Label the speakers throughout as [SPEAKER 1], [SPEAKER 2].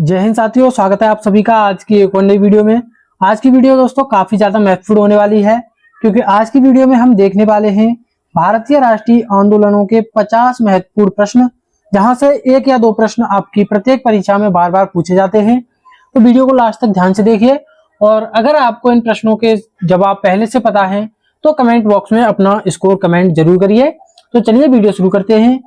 [SPEAKER 1] जय हिंद साथियों, स्वागत है आप सभी का आज की एक और नई वीडियो में। आज की वीडियो दोस्तों काफी ज्यादा महत्वपूर्ण होने वाली है, क्योंकि आज की वीडियो में हम देखने वाले हैं भारतीय राष्ट्रीय आंदोलनों के 50 महत्वपूर्ण प्रश्न, जहां से एक या दो प्रश्न आपकी प्रत्येक परीक्षा में बार बार पूछे जाते हैं। तो वीडियो को लास्ट तक ध्यान से देखिए, और अगर आपको इन प्रश्नों के जवाब पहले से पता है तो कमेंट बॉक्स में अपना स्कोर कमेंट जरूर करिए। तो चलिए वीडियो शुरू करते हैं।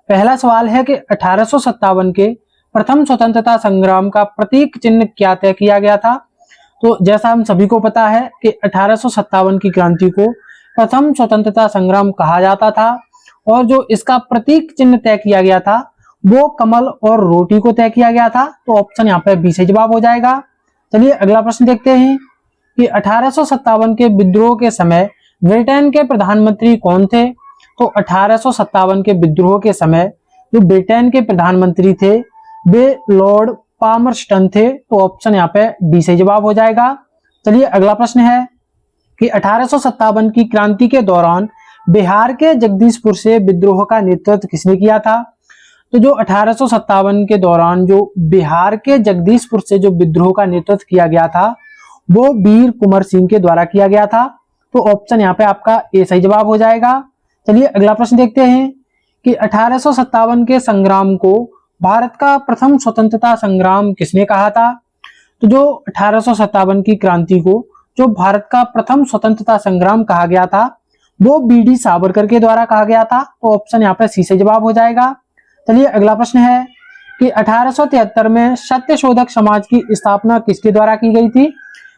[SPEAKER 1] पहला सवाल है कि 1857 के प्रथम स्वतंत्रता संग्राम का प्रतीक चिन्ह क्या तय किया गया था। तो जैसा हम सभी को पता है कि 1857 की क्रांति को प्रथम स्वतंत्रता संग्राम कहा जाता था, और जो इसका प्रतीक चिन्ह तय किया गया था वो कमल और रोटी को तय किया गया था। तो ऑप्शन यहाँ पे बी से जवाब हो जाएगा। चलिए अगला प्रश्न देखते हैं कि 1857 के विद्रोह के समय ब्रिटेन के प्रधानमंत्री कौन थे। तो 1857 के विद्रोह के समय जो ब्रिटेन के प्रधानमंत्री थे वे लॉर्ड पामरस्टन थे। तो ऑप्शन यहाँ पे डी से जवाब हो जाएगा। चलिए अगला प्रश्न है कि 1857 की क्रांति के दौरान बिहार के जगदीशपुर से विद्रोह का नेतृत्व किसने किया था। तो जो 1857 के दौरान जो बिहार के जगदीशपुर से जो विद्रोह का नेतृत्व किया गया था वो वीर कुंवर सिंह के द्वारा किया गया था। तो ऑप्शन यहाँ पे आपका ए सही जवाब हो जाएगा। चलिए अगला प्रश्न देखते हैं कि 1857 के संग्राम को भारत का प्रथम स्वतंत्रता संग्राम किसने कहा था। तो जो 1857 की क्रांति को जो भारत का प्रथम स्वतंत्रता संग्राम कहा गया था वो बी.डी. सावरकर के द्वारा कहा गया था। तो ऑप्शन यहाँ पे सी से जवाब हो जाएगा। चलिए अगला प्रश्न है कि 1873 में सत्यशोधक समाज की स्थापना किसके द्वारा की गई थी।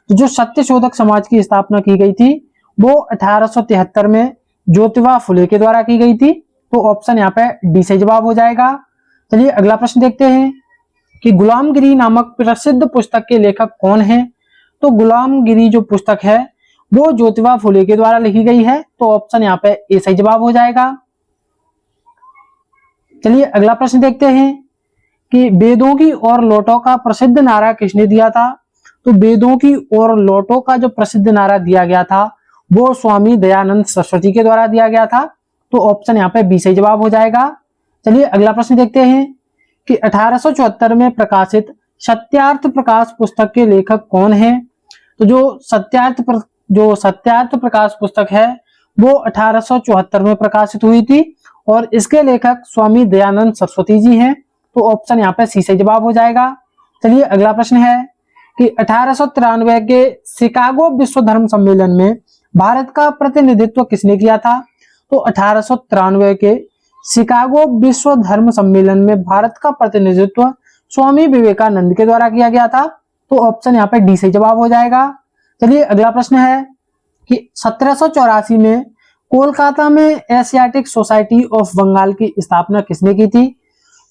[SPEAKER 1] तो जो सत्यशोधक समाज की स्थापना की गई थी वो 1873 में ज्योतिबा फुले के द्वारा की गई थी। तो ऑप्शन यहाँ पे डी से जवाब हो जाएगा। चलिए अगला प्रश्न देखते हैं कि गुलामगिरी नामक प्रसिद्ध पुस्तक के लेखक कौन हैं। तो गुलामगिरी जो पुस्तक है वो ज्योतिबा फुले के द्वारा लिखी गई है। तो ऑप्शन यहाँ पे ए सही जवाब हो जाएगा। चलिए अगला प्रश्न देखते हैं कि वेदों की और लौटों का प्रसिद्ध नारा किसने दिया था। तो वेदों की और लौटों का जो प्रसिद्ध नारा दिया गया था वो स्वामी दयानंद सरस्वती के द्वारा दिया गया था। तो ऑप्शन यहाँ पे बी सही जवाब हो जाएगा। चलिए अगला प्रश्न देखते हैं कि 1874 में प्रकाशित सत्यार्थ प्रकाश पुस्तक के लेखक कौन हैं। तो जो सत्यार्थ प्रकाश पुस्तक है वो 1874 में प्रकाशित हुई थी, और इसके लेखक स्वामी दयानंद सरस्वती जी हैं। तो ऑप्शन यहाँ पे सी से जवाब हो जाएगा। चलिए अगला प्रश्न है कि 1893 के शिकागो विश्व धर्म सम्मेलन में भारत का प्रतिनिधित्व किसने किया था। तो 1893 के शिकागो विश्व धर्म सम्मेलन में भारत का प्रतिनिधित्व स्वामी विवेकानंद के द्वारा किया गया था। तो ऑप्शन यहाँ पे डी से जवाब हो जाएगा। चलिए अगला प्रश्न है कि 1784 में कोलकाता में एशियाटिक सोसाइटी ऑफ बंगाल की स्थापना किसने की थी।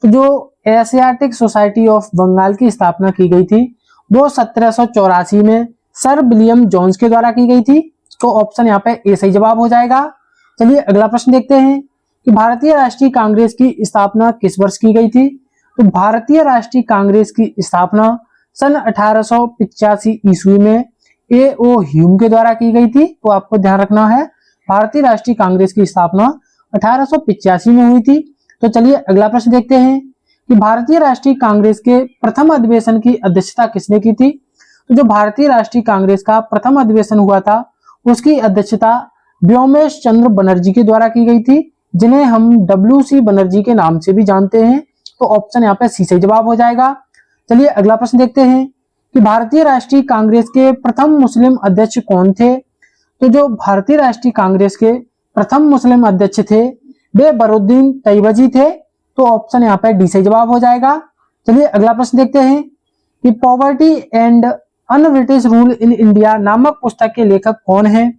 [SPEAKER 1] तो जो एशियाटिक सोसाइटी ऑफ बंगाल की स्थापना की गई थी वो 1784 में सर विलियम जोन्स के द्वारा की गई थी। तो ऑप्शन यहाँ पे ए सही जवाब हो जाएगा। चलिए अगला प्रश्न देखते हैं कि भारतीय राष्ट्रीय कांग्रेस की स्थापना किस वर्ष की गई थी। तो भारतीय राष्ट्रीय कांग्रेस की स्थापना सन 1885 ईस्वी में ए.ओ. ह्यूम के द्वारा की गई थी। तो आपको ध्यान रखना है भारतीय राष्ट्रीय कांग्रेस की स्थापना 1885 में हुई थी। तो चलिए अगला प्रश्न देखते हैं कि भारतीय राष्ट्रीय कांग्रेस के प्रथम अधिवेशन की अध्यक्षता किसने की थी। तो जो भारतीय राष्ट्रीय कांग्रेस का प्रथम अधिवेशन हुआ था उसकी अध्यक्षता व्योमेश चंद्र बनर्जी के द्वारा की गई थी, जिन्हें हम WC बनर्जी के नाम से भी जानते हैं। तो ऑप्शन यहाँ पे सी से जवाब हो जाएगा। चलिए अगला प्रश्न देखते हैं कि भारतीय राष्ट्रीय कांग्रेस के प्रथम मुस्लिम अध्यक्ष कौन थे। तो जो भारतीय राष्ट्रीय कांग्रेस के प्रथम मुस्लिम अध्यक्ष थे वे बरुद्दीन तैयबजी थे। तो ऑप्शन यहाँ पे डी से जवाब हो जाएगा। चलिए अगला प्रश्न देखते हैं कि poverty and un British rule in India नामक पुस्तक के लेखक कौन है।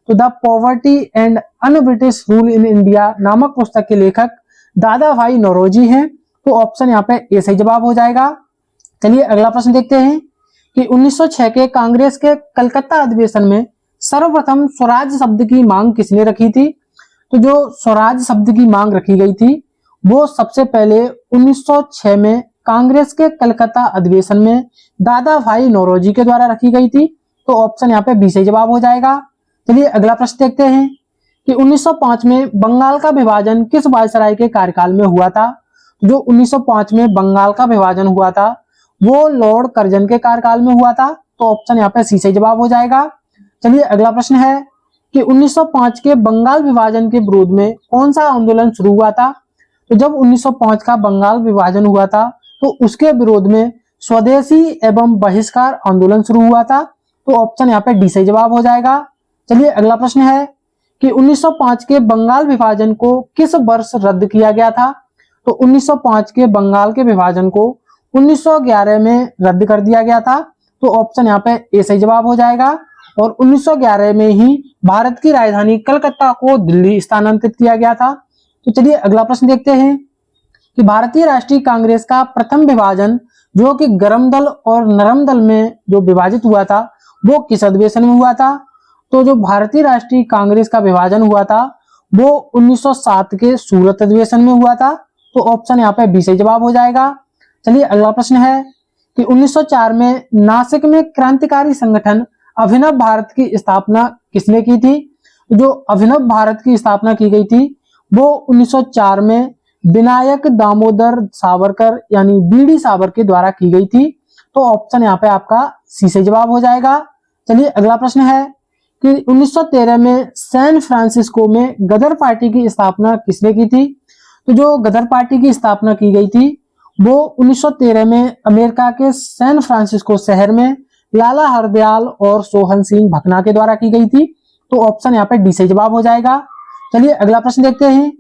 [SPEAKER 1] तो the poverty and un British rule in India नामक पुस्तक के लेखक दादा भाई नौरोजी हैं। तो ऑप्शन यहाँ पे ए सही जवाब हो जाएगा। चलिए अगला प्रश्न देखते हैं कि 1906 के कांग्रेस के कलकत्ता अधिवेशन में सर्वप्रथम स्वराज शब्द की मांग किसने रखी थी। तो जो स्वराज शब्द की मांग रखी गई थी वो सबसे पहले 1906 में कांग्रेस के कलकत्ता अधिवेशन में दादा भाई नौरोजी के द्वारा रखी गई थी। तो ऑप्शन यहाँ पे बी से जवाब हो जाएगा। चलिए अगला प्रश्न देखते हैं कि 1905 में बंगाल का विभाजन किस वायसराय के कार्यकाल में हुआ था। जो 1905 में बंगाल का विभाजन हुआ था वो लॉर्ड कर्जन के कार्यकाल में हुआ था। तो ऑप्शन यहाँ पे सी सही जवाब हो जाएगा। चलिए अगला प्रश्न है कि 1905 के बंगाल विभाजन के विरोध में कौन सा आंदोलन शुरू हुआ था। तो जब 1905 का बंगाल विभाजन हुआ था तो उसके विरोध में स्वदेशी एवं बहिष्कार आंदोलन शुरू हुआ था। तो ऑप्शन यहाँ पे डी सही जवाब हो जाएगा। चलिए अगला प्रश्न है कि 1905 के बंगाल विभाजन को किस वर्ष रद्द किया गया था। तो 1905 के बंगाल के विभाजन को 1911 में रद्द कर दिया गया था। तो ऑप्शन यहाँ पे ए सही जवाब हो जाएगा। और 1911 में ही भारत की राजधानी कलकत्ता को दिल्ली स्थानांतरित किया गया था। तो चलिए अगला प्रश्न देखते हैं कि भारतीय राष्ट्रीय कांग्रेस का प्रथम विभाजन जो कि गर्म दल और नरम दल में जो विभाजित हुआ था वो किस अधिवेशन में हुआ था। तो जो भारतीय राष्ट्रीय कांग्रेस का विभाजन हुआ था वो 1907 के सूरत अधिवेशन में हुआ था। तो ऑप्शन यहाँ पे बी सही जवाब हो जाएगा। चलिए अगला प्रश्न है कि 1904 में नासिक में क्रांतिकारी संगठन अभिनव भारत की स्थापना किसने की थी। जो अभिनव भारत की स्थापना की गई थी वो 1904 में विनायक दामोदर सावरकर यानी बीडी सावर के द्वारा की गई थी। तो ऑप्शन यहाँ पे आपका सी से जवाब हो जाएगा। चलिए अगला प्रश्न है कि 1913 में सैन फ्रांसिस्को में गदर पार्टी की स्थापना किसने की थी। तो जो गदर पार्टी की स्थापना की गई थी वो 1913 में अमेरिका के सैन फ्रांसिस्को शहर में लाला हरदयाल और सोहन सिंह भकना के द्वारा की गई थी। तो ऑप्शन यहाँ पे डी सही जवाब हो जाएगा। चलिए अगला प्रश्न देखते हैं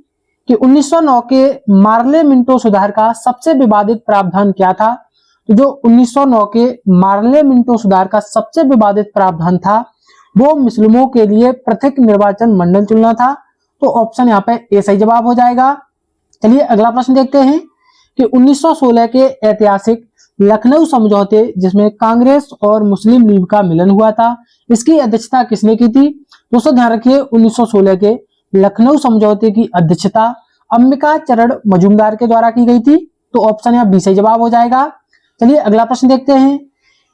[SPEAKER 1] कि 1909 के मार्ले मिंटो सुधार का सबसे विवादित प्रावधान क्या था। तो जो 1909 के मार्ले मिंटो सुधार का सबसे विवादित प्रावधान था वो मुस्लिमों के लिए पृथक निर्वाचन मंडल चुनना था। तो ऑप्शन यहाँ पे ए सही जवाब हो जाएगा। चलिए अगला प्रश्न देखते हैं कि 1916 के ऐतिहासिक लखनऊ समझौते जिसमें कांग्रेस और मुस्लिम लीग का मिलन हुआ था इसकी अध्यक्षता किसने की थी। दोस्तों ध्यान रखिए 1916 के लखनऊ समझौते की अध्यक्षता अंबिका चरण मजूमदार के द्वारा की गई थी। तो ऑप्शन यहाँ बी सही जवाब हो जाएगा। चलिए अगला प्रश्न देखते हैं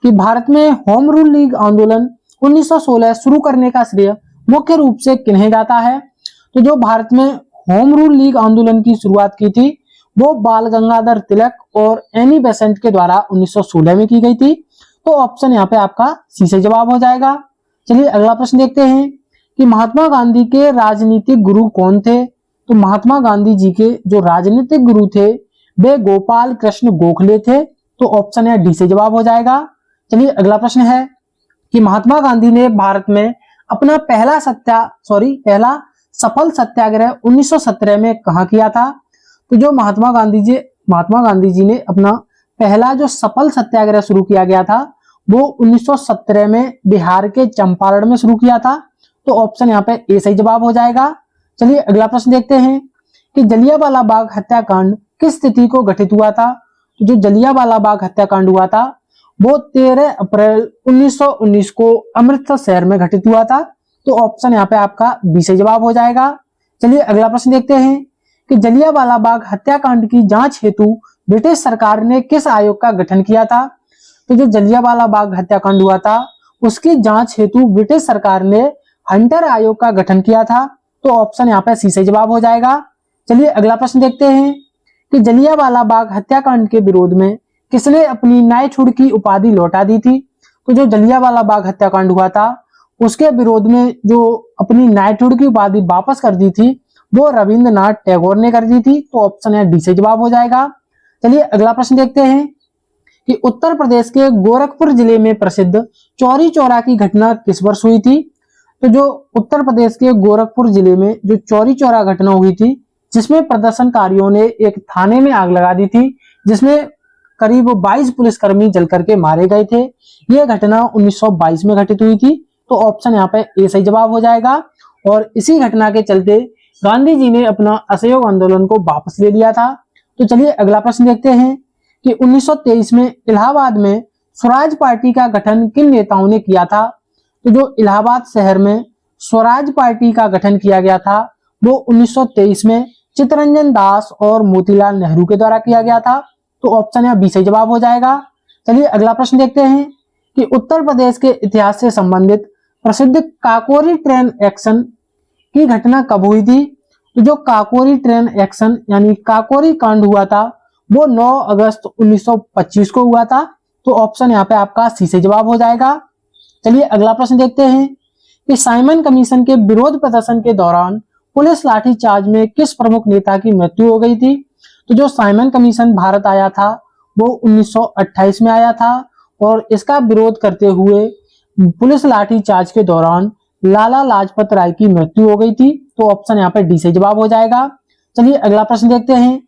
[SPEAKER 1] कि भारत में होम रूल लीग आंदोलन 1916 शुरू करने का श्रेय मुख्य रूप से किन्हें जाता है। तो जो भारत में होम रूल लीग आंदोलन की शुरुआत की थी वो बाल गंगाधर तिलक और एनी बेसेंट के द्वारा 1916 में की गई थी। तो ऑप्शन यहाँ पे आपका सी से जवाब हो जाएगा। चलिए अगला प्रश्न देखते हैं कि महात्मा गांधी के राजनीतिक गुरु कौन थे। तो महात्मा गांधी जी के जो राजनीतिक गुरु थे वे गोपाल कृष्ण गोखले थे। तो ऑप्शन है डी से जवाब हो जाएगा। चलिए अगला प्रश्न है कि महात्मा गांधी ने भारत में अपना पहला सफल सत्याग्रह 1917 में कहाँ किया था। तो जो महात्मा गांधी जी ने अपना पहला जो सफल सत्याग्रह शुरू किया गया था वो 1917 में बिहार के चंपारण में शुरू किया था। तो ऑप्शन यहाँ पे ए सही जवाब हो जाएगा। चलिए अगला प्रश्न देखते हैं कि जलियांवाला बाग हत्याकांड किस तिथि को घटित हुआ था। तो जो जलियांवाला बाग हत्याकांड हुआ था वो 13 अप्रैल 1919 को अमृतसर शहर में घटित हुआ था। तो ऑप्शन यहाँ पे आपका बी सही जवाब हो जाएगा। चलिए अगला प्रश्न देखते हैं कि जलियांवाला बाग हत्याकांड की जांच हेतु ब्रिटिश सरकार ने किस आयोग का गठन किया था। तो जो जलियांवाला बाग हत्याकांड हुआ था उसकी जांच हेतु ब्रिटिश सरकार ने हंटर आयोग का गठन किया था। तो ऑप्शन यहाँ पे सी सही जवाब हो जाएगा। चलिए अगला प्रश्न देखते हैं कि जलियांवाला बाग हत्याकांड के विरोध में किसने अपनी नाइटहुड की उपाधि लौटा दी थी। तो जो जलियांवाला बाग हत्याकांड हुआ था उसके विरोध में जो अपनी नाइटहुड की उपाधि वापस कर दी थी वो रविंद्रनाथ टैगोर ने कर दी थी। तो ऑप्शन है डी से जवाब हो जाएगा। चलिए अगला प्रश्न देखते हैं कि उत्तर प्रदेश के गोरखपुर जिले में प्रसिद्ध चौरी चौरा की घटना किस वर्ष हुई थी। तो जो उत्तर प्रदेश के गोरखपुर जिले में जो चौरी चौरा घटना हुई थी जिसमें प्रदर्शनकारियों ने एक थाने में आग लगा दी थी जिसमें करीब 22 पुलिसकर्मी जल करके मारे गए थे। यह घटना 1922 में घटित हुई थी। तो ऑप्शन यहाँ पे ए सही जवाब हो जाएगा। और इसी घटना के चलते गांधी जी ने अपना असहयोग आंदोलन को वापस ले लिया था। तो चलिए अगला प्रश्न देखते हैं कि 1923 में इलाहाबाद में स्वराज पार्टी का गठन किन नेताओं ने किया था। तो जो इलाहाबाद शहर में स्वराज पार्टी का गठन किया गया था वो 1923 में चित्तरंजन दास और मोतीलाल नेहरू के द्वारा किया गया था। तो ऑप्शन है बी सही जवाब हो जाएगा। चलिए अगला प्रश्न देखते हैं कि उत्तर प्रदेश के इतिहास से संबंधित प्रसिद्ध काकोरी ट्रेन एक्शन की घटना कब हुई थी। तो जो काकोरी ट्रेन एक्शन यानी काकोरी कांड हुआ था वो 9 अगस्त 1925 को हुआ था। तो ऑप्शन यहाँ पे आपका सी से जवाब हो जाएगा। चलिए अगला प्रश्न देखते हैं कि साइमन कमीशन के विरोध प्रदर्शन के दौरान पुलिस लाठीचार्ज में किस प्रमुख नेता की मृत्यु हो गई थी। तो जो साइमन कमीशन भारत आया था वो 1928 में आया था और इसका विरोध करते हुए पुलिस लाठीचार्ज के दौरान लाला लाजपत राय की मृत्यु हो गई थी। तो ऑप्शन यहाँ पे डी से जवाब हो जाएगा। चलिए अगला प्रश्न देखते हैं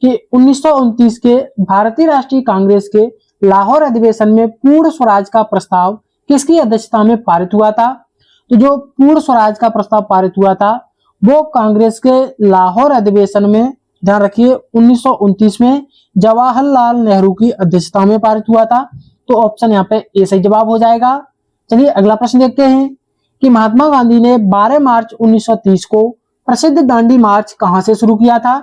[SPEAKER 1] कि 1929 के भारतीय राष्ट्रीय कांग्रेस के लाहौर अधिवेशन में पूर्ण स्वराज का प्रस्ताव किसकी अध्यक्षता में पारित हुआ था। तो जो पूर्ण स्वराज का प्रस्ताव पारित हुआ था वो कांग्रेस के लाहौर अधिवेशन में, ध्यान रखिए 1929 में जवाहरलाल नेहरू की अध्यक्षता में पारित हुआ था। तो ऑप्शन यहाँ पे ए सही जवाब हो जाएगा। चलिए अगला प्रश्न देखते हैं कि महात्मा गांधी ने 12 मार्च 1930 को प्रसिद्ध दांडी मार्च कहां से शुरू किया था।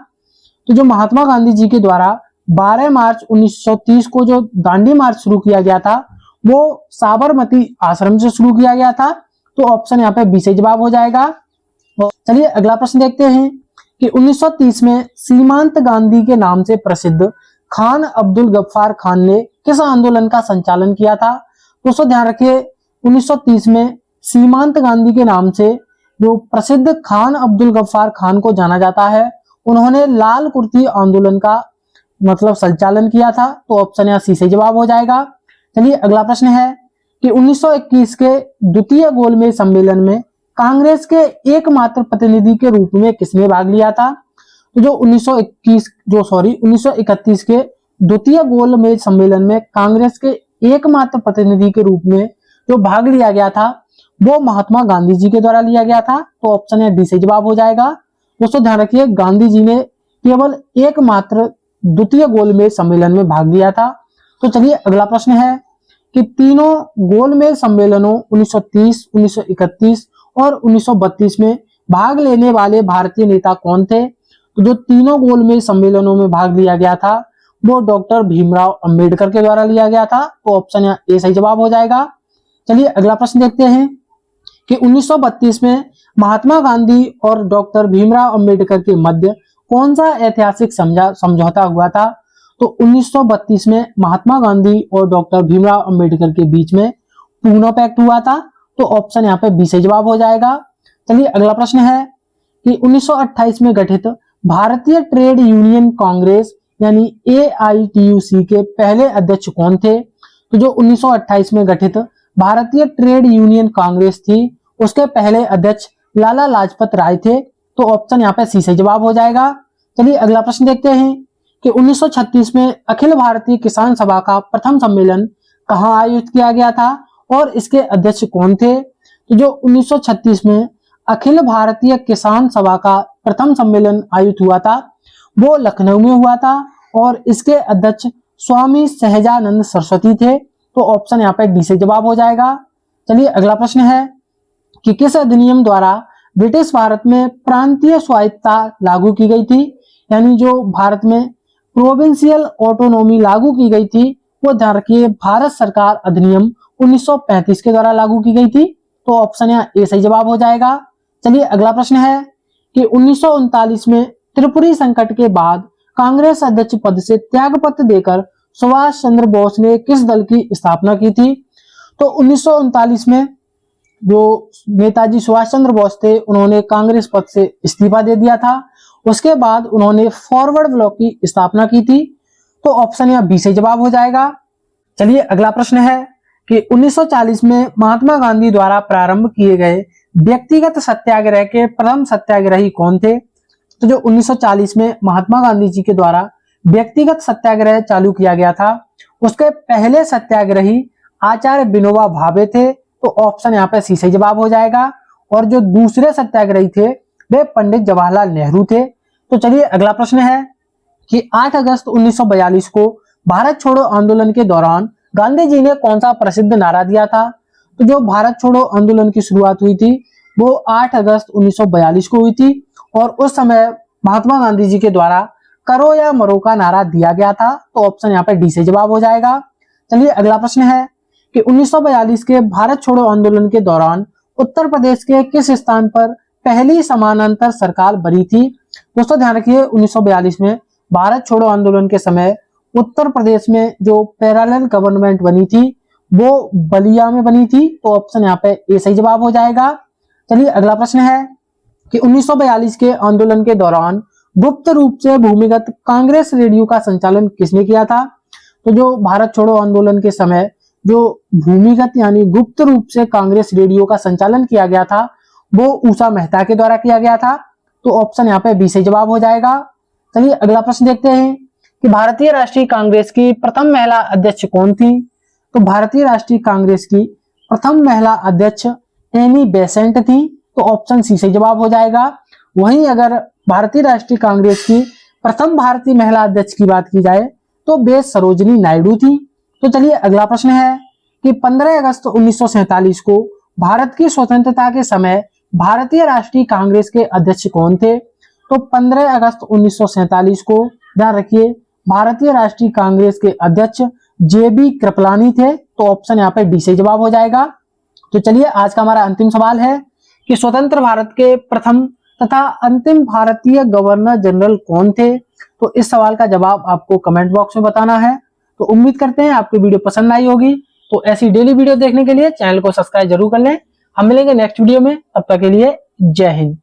[SPEAKER 1] तो जो महात्मा गांधी जी के द्वारा 12 मार्च 1930 को जो दांडी मार्च शुरू किया गया था वो साबरमती आश्रम से शुरू किया गया था। तो ऑप्शन यहाँ पे बी से जवाब हो जाएगा। चलिए अगला प्रश्न देखते हैं कि 1930 में सीमांत गांधी के नाम से प्रसिद्ध खान अब्दुल गफ्फार खान ने किस आंदोलन का संचालन किया था। दोस्तों ध्यान रखिए 1930 में सीमांत गांधी के नाम से जो प्रसिद्ध खान अब्दुल गफ्फार खान को जाना जाता है, उन्होंने लाल कुर्ती आंदोलन का मतलब संचालन किया था। तो ऑप्शन यहाँ सी से जवाब हो जाएगा। चलिए अगला प्रश्न है कि 1921 के द्वितीय गोलमेज सम्मेलन में कांग्रेस के एकमात्र प्रतिनिधि के रूप में किसने भाग लिया था। तो जो 1931 के द्वितीय गोलमेज सम्मेलन में कांग्रेस के एकमात्र प्रतिनिधि के रूप में जो भाग लिया गया था वो महात्मा गांधी जी के द्वारा लिया गया था। तो ऑप्शन है डी से जवाब हो जाएगा। दोस्तों ध्यान रखिए गांधी जी ने केवल एकमात्र द्वितीय गोलमेज सम्मेलन में भाग लिया था। तो चलिए अगला प्रश्न है कि तीनों गोलमेज सम्मेलनों 1930, 1931 और 1932 में भाग लेने वाले भारतीय नेता कौन थे। तो जो तीनों गोलमेज सम्मेलनों में भाग लिया गया था वो डॉक्टर भीमराव अंबेडकर के द्वारा लिया गया था। तो ऑप्शन ए सही जवाब हो जाएगा। चलिए अगला प्रश्न देखते हैं कि 1932 में महात्मा गांधी और डॉक्टर भीमराव अंबेडकर के मध्य कौन सा ऐतिहासिक समझौता हुआ था। तो 1932 में महात्मा गांधी और डॉक्टर भीमराव अंबेडकर के बीच में पूना पैक्ट हुआ था। तो ऑप्शन यहाँ पे बी से जवाब हो जाएगा। चलिए अगला प्रश्न है कि 1928 में गठित भारतीय ट्रेड यूनियन कांग्रेस यानी AITUC के पहले अध्यक्ष कौन थे। तो जो 1928 में गठित भारतीय ट्रेड यूनियन कांग्रेस थी उसके पहले अध्यक्ष लाला लाजपत राय थे। तो ऑप्शन यहाँ पे सी से जवाब हो जाएगा। चलिए अगला प्रश्न देखते हैं कि 1936 में अखिल भारतीय किसान सभा का प्रथम सम्मेलन कहां आयोजित किया गया था और इसके अध्यक्ष कौन थे। तो जो 1936 में अखिल भारतीय किसान सभा का प्रथम सम्मेलन आयोजित हुआ था वो लखनऊ में हुआ था और इसके अध्यक्ष स्वामी सहजानंद सरस्वती थे। तो ऑप्शन यहाँ पे डी से जवाब हो जाएगा। चलिए अगला प्रश्न है कि किस अधिनियम द्वारा ब्रिटिश भारत में प्रांतीय स्वायत्तता लागू की गई थी। यानी जो भारत में प्रोविंशियल ऑटोनॉमी लागू की गई थी वो ध्यान रखिए भारत सरकार अधिनियम 1935 के द्वारा लागू की गई थी। तो ऑप्शन यहाँ ए सही जवाब हो जाएगा। चलिए अगला प्रश्न है कि 1939 में त्रिपुरी संकट के बाद कांग्रेस अध्यक्ष पद से त्यागपत्र देकर सुभाष चंद्र बोस ने किस दल की स्थापना की थी। तो 1939 में जो नेताजी सुभाष चंद्र बोस थे उन्होंने कांग्रेस पद से इस्तीफा दे दिया था। उसके बाद उन्होंने फॉरवर्ड ब्लॉक की स्थापना की थी। तो ऑप्शन यहाँ बी से जवाब हो जाएगा। चलिए अगला प्रश्न है कि 1940 में महात्मा गांधी द्वारा प्रारंभ किए गए व्यक्तिगत सत्याग्रह के प्रथम सत्याग्रही कौन थे। तो जो 1940 में महात्मा गांधी जी के द्वारा व्यक्तिगत सत्याग्रह चालू किया गया था उसके पहले सत्याग्रही आचार्य विनोबा भावे थे। तो ऑप्शन यहाँ पे सी से जवाब हो जाएगा। और जो दूसरे सत्याग्रही थे वे पंडित जवाहरलाल नेहरू थे। तो चलिए अगला प्रश्न है कि 8 अगस्त 1942 को भारत छोड़ो आंदोलन के दौरान गांधी जी ने कौन सा प्रसिद्ध नारा दिया था। तो जो भारत छोड़ो आंदोलन की शुरुआत हुई थी वो 8 अगस्त 1942 को हुई थी और उस समय महात्मा गांधी जी के द्वारा करो या मरो का नारा दिया गया था। तो ऑप्शन यहाँ पे डी से जवाब हो जाएगा। चलिए अगला प्रश्न है कि 1942 के भारत छोड़ो आंदोलन के दौरान उत्तर प्रदेश के किस स्थान पर पहली समानांतर सरकार बनी थी। दोस्तों ध्यान रखिए 1942 में भारत छोड़ो आंदोलन के समय उत्तर प्रदेश में जो पैरेलल गवर्नमेंट बनी थी वो बलिया में बनी थी। तो ऑप्शन यहाँ पे ए सही जवाब हो जाएगा। चलिए अगला प्रश्न है कि 1942 के आंदोलन के दौरान गुप्त रूप से भूमिगत कांग्रेस रेडियो का संचालन किसने किया था? तो जो भारत छोड़ो आंदोलन के समय जो भूमिगत यानी गुप्त रूप से कांग्रेस रेडियो का संचालन किया गया था वो उषा मेहता के द्वारा किया गया था। तो ऑप्शन यहाँ पे बी सही जवाब हो जाएगा। चलिए अगला प्रश्न देखते हैं कि भारतीय राष्ट्रीय कांग्रेस की प्रथम महिला अध्यक्ष कौन थी? तो भारतीय राष्ट्रीय कांग्रेस की प्रथम महिला अध्यक्ष एनी बेसेंट थी। तो ऑप्शन सी सही जवाब हो जाएगा। वहीं अगर भारतीय राष्ट्रीय कांग्रेस की प्रथम भारतीय महिला अध्यक्ष की बात की जाए तो बे सरोजिनी नायडू थी। तो चलिए अगला प्रश्न है कि 15 अगस्त 1947 को भारत की स्वतंत्रता के समय भारतीय राष्ट्रीय कांग्रेस के अध्यक्ष कौन थे? तो 15 अगस्त 1947 को ध्यान रखिए भारतीय राष्ट्रीय कांग्रेस के अध्यक्ष जेबी कृपलानी थे। तो ऑप्शन यहाँ पे डी सही जवाब हो जाएगा। तो चलिए आज का हमारा अंतिम सवाल है कि स्वतंत्र भारत के प्रथम तथा अंतिम भारतीय गवर्नर जनरल कौन थे? तो इस सवाल का जवाब आपको कमेंट बॉक्स में बताना है। तो उम्मीद करते हैं आपको वीडियो पसंद आई होगी। तो ऐसी डेली वीडियो देखने के लिए चैनल को सब्सक्राइब जरूर कर लें। हम मिलेंगे नेक्स्ट वीडियो में, तब तक के लिए जय हिंद।